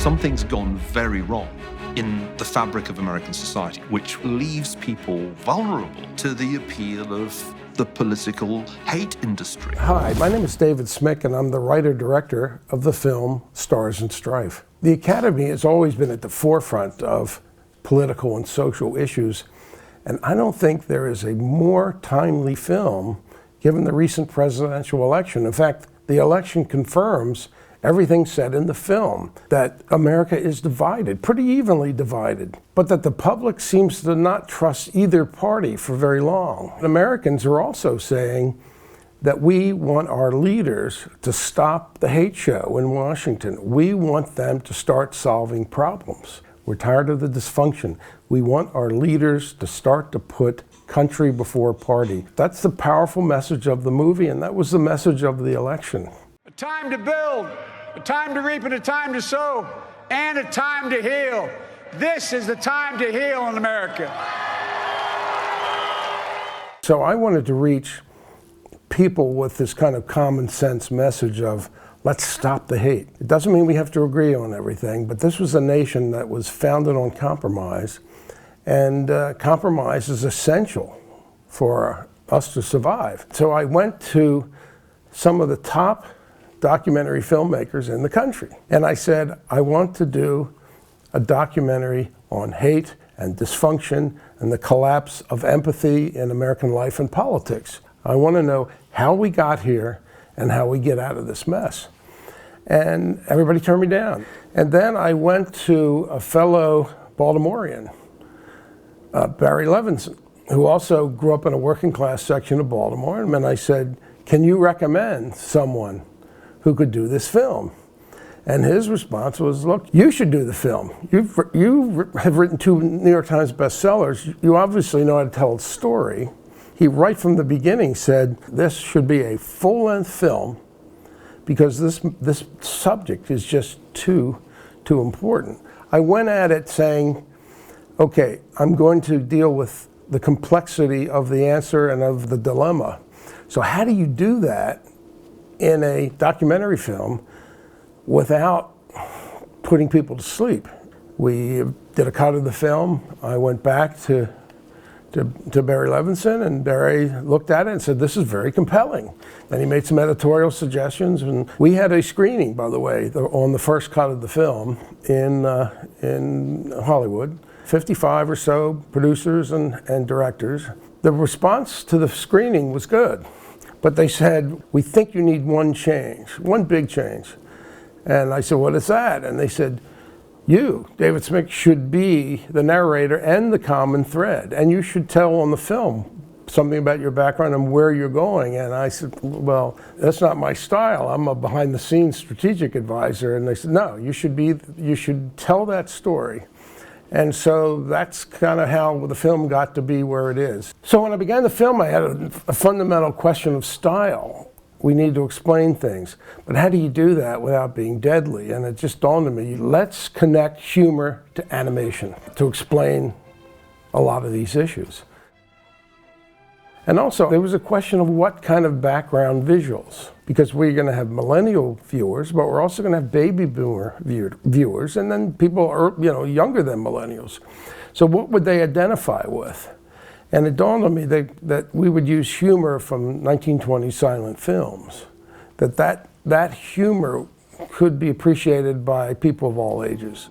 Something's gone very wrong in the fabric of American society, which leaves people vulnerable to the appeal of the political hate industry. Hi, my name is David Smick, and I'm the writer-director of the film Stars and Strife. The Academy has always been at the forefront of political and social issues, and I don't think there is a more timely film given the recent presidential election. In fact, the election confirms everything said in the film, that America is divided, pretty evenly divided, but that the public seems to not trust either party for very long. Americans are also saying that we want our leaders to stop the hate show in Washington. We want them to start solving problems. We're tired of the dysfunction. We want our leaders to start to put country before party. That's the powerful message of the movie, and that was the message of the election. A time to build, a time to reap, and a time to sow, and a time to heal. This is the time to heal in America. So I wanted to reach people with this kind of common sense message of, let's stop the hate. It doesn't mean we have to agree on everything, but this was a nation that was founded on compromise, and compromise is essential for us to survive. So I went to some of the top documentary filmmakers in the country, and I said, I want to do a documentary on hate and dysfunction and the collapse of empathy in American life and politics. I want to know how we got here and how we get out of this mess. And everybody turned me down. And then I went to a fellow Baltimorean, Barry Levinson, who also grew up in a working class section of Baltimore, and I said, can you recommend someone who could do this film? And his response was, look, you should do the film. You have written 2 New York Times bestsellers. You obviously know how to tell a story. He, right from the beginning, said this should be a full-length film because this subject is just too important. I went at it saying, okay, I'm going to deal with the complexity of the answer and of the dilemma. So how do you do that in a documentary film without putting people to sleep? We did a cut of the film. I went back to Barry Levinson, and Barry looked at it and said, this is very compelling. Then he made some editorial suggestions, and we had a screening, by the way, on the first cut of the film in Hollywood. 55 or so producers and directors. The response to the screening was good, but they said, we think you need one change, one big change. And I said, what is that? And they said, you, David Smick, should be the narrator and the common thread, and you should tell on the film something about your background and where you're going. And I said, well, that's not my style. I'm a behind-the-scenes strategic advisor. And they said, no, you should tell that story. And so that's kind of how the film got to be where it is. So when I began the film, I had a fundamental question of style. We need to explain things, but how do you do that without being deadly? And it just dawned on me, let's connect humor to animation to explain a lot of these issues. And also, there was a question of what kind of background visuals, because we're going to have millennial viewers, but we're also going to have baby boomer viewers, and then people are, younger than millennials. So what would they identify with? And it dawned on me that we would use humor from 1920 silent films, that humor could be appreciated by people of all ages.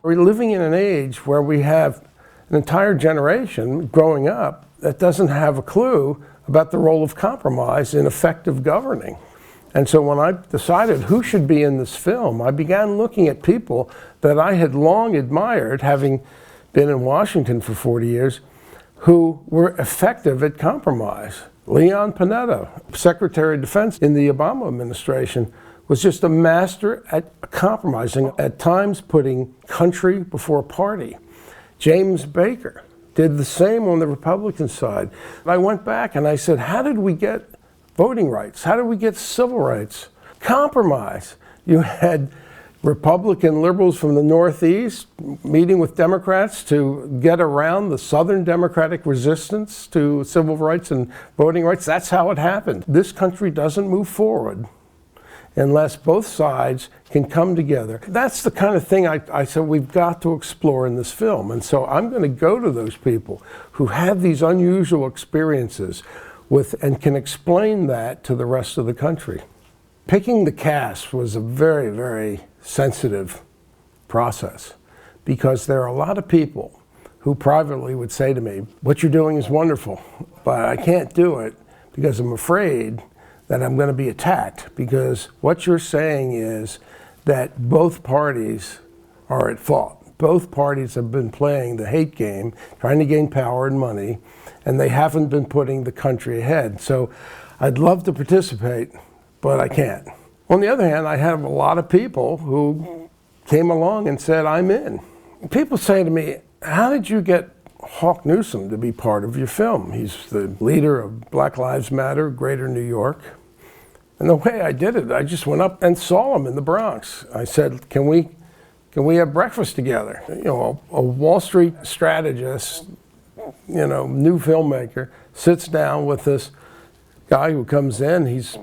We're living in an age where we have an entire generation growing up that doesn't have a clue about the role of compromise in effective governing. And so when I decided who should be in this film, I began looking at people that I had long admired, having been in Washington for 40 years, who were effective at compromise. Leon Panetta, Secretary of Defense in the Obama administration, was just a master at compromising, at times putting country before party. James Baker did the same on the Republican side. I went back and I said, how did we get voting rights? How did we get civil rights? Compromise. You had Republican liberals from the Northeast meeting with Democrats to get around the Southern Democratic resistance to civil rights and voting rights. That's how it happened. This country doesn't move forward unless both sides can come together. That's the kind of thing I said we've got to explore in this film. And so I'm going to go to those people who have these unusual experiences and can explain that to the rest of the country. Picking the cast was a very, very sensitive process, because there are a lot of people who privately would say to me, what you're doing is wonderful, but I can't do it because I'm afraid that I'm going to be attacked, because what you're saying is that both parties are at fault. Both parties have been playing the hate game, trying to gain power and money, and they haven't been putting the country ahead. So I'd love to participate, but I can't. On the other hand, I have a lot of people who came along and said, I'm in. People say to me, how did you get Hawk Newsome to be part of your film? He's the leader of Black Lives Matter, Greater New York. And the way I did it, I just went up and saw him in the Bronx. I said, can we have breakfast together? You know, a Wall Street strategist, you know, new filmmaker, sits down with this guy who comes in. He's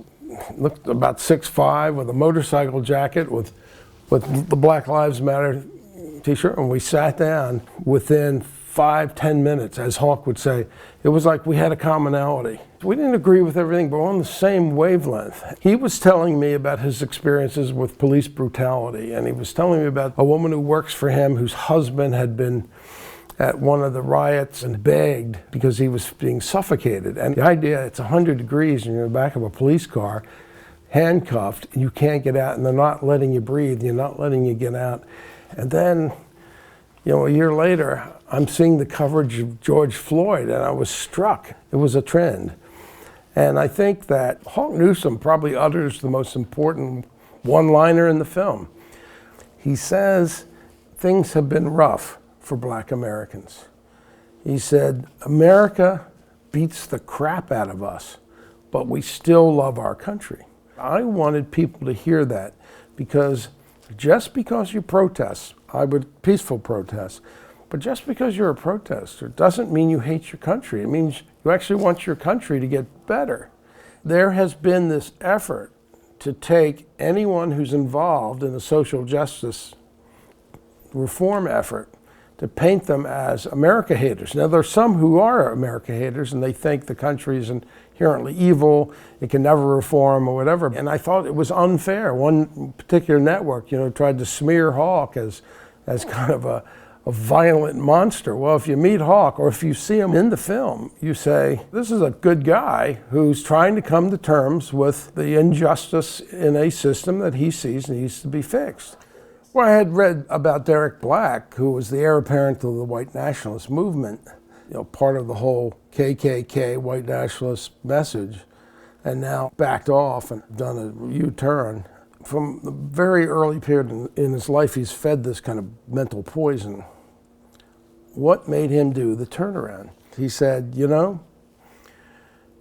looked about 6'5", with a motorcycle jacket, with the Black Lives Matter t-shirt, and we sat down. Within 5-10 minutes, as Hawk would say, it was like we had a commonality. We didn't agree with everything, but we're on the same wavelength. He was telling me about his experiences with police brutality, and he was telling me about a woman who works for him whose husband had been at one of the riots and begged because he was being suffocated. And the idea, it's 100 degrees and you're in the back of a police car, handcuffed, and you can't get out, and they're not letting you breathe, you're not letting you get out. And then, you know, a year later, I'm seeing the coverage of George Floyd, and I was struck. It was a trend. And I think that Hawk Newsome probably utters the most important one-liner in the film. He says, things have been rough for Black Americans. He said, America beats the crap out of us, but we still love our country. I wanted people to hear that, because just because you protest, I would peaceful protest, but just because you're a protester doesn't mean you hate your country. It means you actually want your country to get better. There has been this effort to take anyone who's involved in a social justice reform effort to paint them as America haters. Now, there are some who are America haters, and they think the country is inherently evil, it can never reform or whatever. And I thought it was unfair. One particular network, you know, tried to smear Hawk as kind of a violent monster. Well, if you meet Hawk, or if you see him in the film, you say, this is a good guy who's trying to come to terms with the injustice in a system that he sees needs to be fixed. Well, I had read about Derek Black, who was the heir apparent of the white nationalist movement, you know, part of the whole KKK white nationalist message, and now backed off and done a U-turn. From the very early period in his life, he's fed this kind of mental poison. What made him do the turnaround? He said, you know,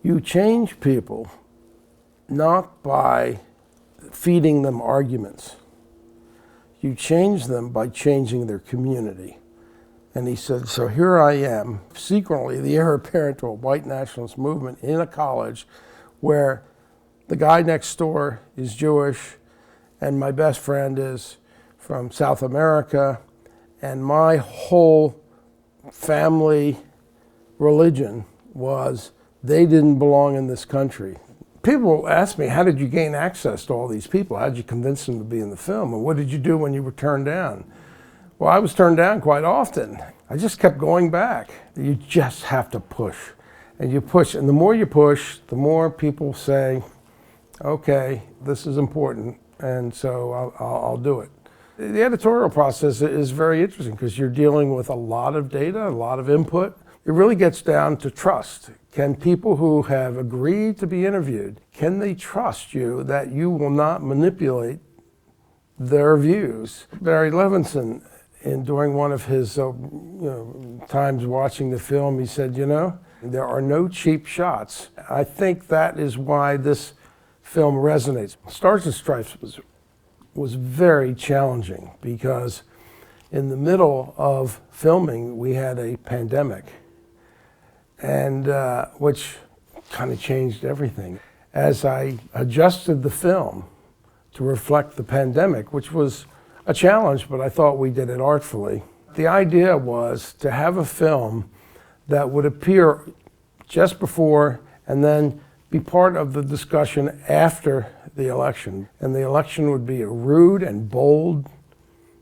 you change people not by feeding them arguments. You change them by changing their community. And he said, so here I am, secretly the heir apparent to a white nationalist movement in a college where the guy next door is Jewish, and my best friend is from South America, and my whole family religion was they didn't belong in this country. People ask me, how did you gain access to all these people? How did you convince them to be in the film? And what did you do when you were turned down? Well, I was turned down quite often. I just kept going back. You just have to push. And you push, and the more you push, the more people say, okay, this is important, and so I'll do it. The editorial process is very interesting because you're dealing with a lot of data, a lot of input. It really gets down to trust. Can people who have agreed to be interviewed, can they trust you that you will not manipulate their views? Barry Levinson, during one of his times watching the film, he said, you know, there are no cheap shots. I think that is why this film resonates. Stars and Strife was very challenging because in the middle of filming, we had a pandemic, and which kind of changed everything. As I adjusted the film to reflect the pandemic, which was a challenge, but I thought we did it artfully. The idea was to have a film that would appear just before and then be part of the discussion after the election. And the election would be a rude and bold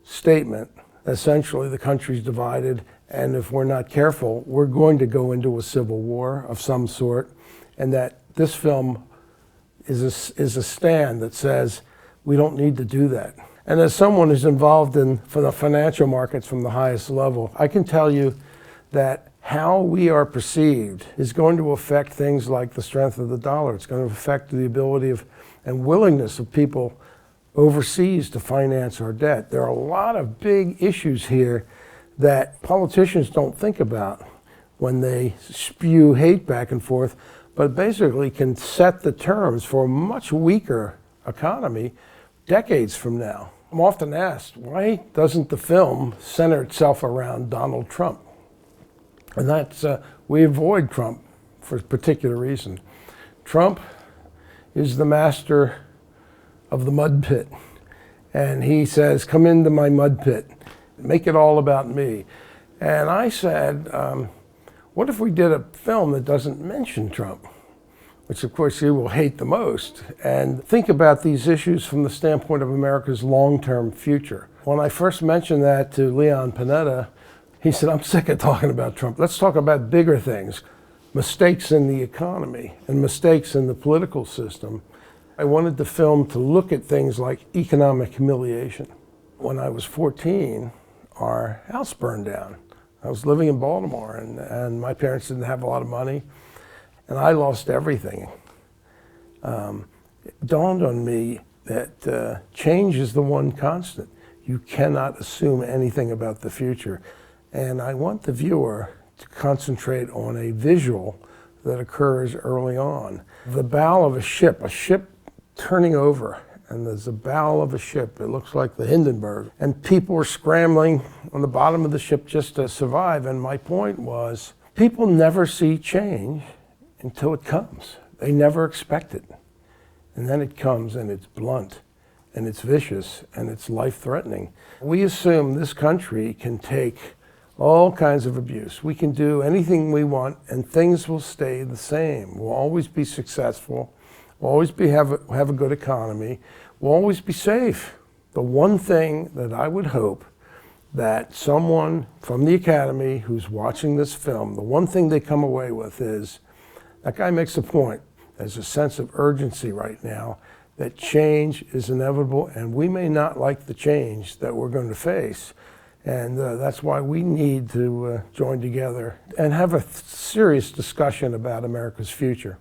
statement. Essentially, the country's divided, and if we're not careful, we're going to go into a civil war of some sort, and that this film is a stand that says we don't need to do that. And as someone who's involved in for the financial markets from the highest level, I can tell you that how we are perceived is going to affect things like the strength of the dollar. It's going to affect the ability of and willingness of people overseas to finance our debt. There are a lot of big issues here that politicians don't think about when they spew hate back and forth, but basically can set the terms for a much weaker economy decades from now. I'm often asked, why doesn't the film center itself around Donald Trump? And that's, we avoid Trump for a particular reason. Trump is the master of the mud pit. And he says, come into my mud pit, make it all about me. And I said, what if we did a film that doesn't mention Trump? Which of course he will hate the most, and think about these issues from the standpoint of America's long-term future. When I first mentioned that to Leon Panetta, he said, I'm sick of talking about Trump. Let's talk about bigger things, mistakes in the economy and mistakes in the political system. I wanted the film to look at things like economic humiliation. When I was 14, our house burned down. I was living in Baltimore, and my parents didn't have a lot of money. And I lost everything. It dawned on me that change is the one constant. You cannot assume anything about the future. And I want the viewer to concentrate on a visual that occurs early on. The bow of a ship turning over, and there's a bow of a ship. It looks like the Hindenburg. And people are scrambling on the bottom of the ship just to survive. And my point was, people never see change until it comes. They never expect it. And then it comes and it's blunt and it's vicious and it's life-threatening. We assume this country can take all kinds of abuse. We can do anything we want and things will stay the same. We'll always be successful. We'll always have a good economy. We'll always be safe. The one thing that I would hope that someone from the Academy who's watching this film, the one thing they come away with is, that guy makes a point. There's a sense of urgency right now that change is inevitable, and we may not like the change that we're going to face. And that's why we need to join together and have a serious discussion about America's future.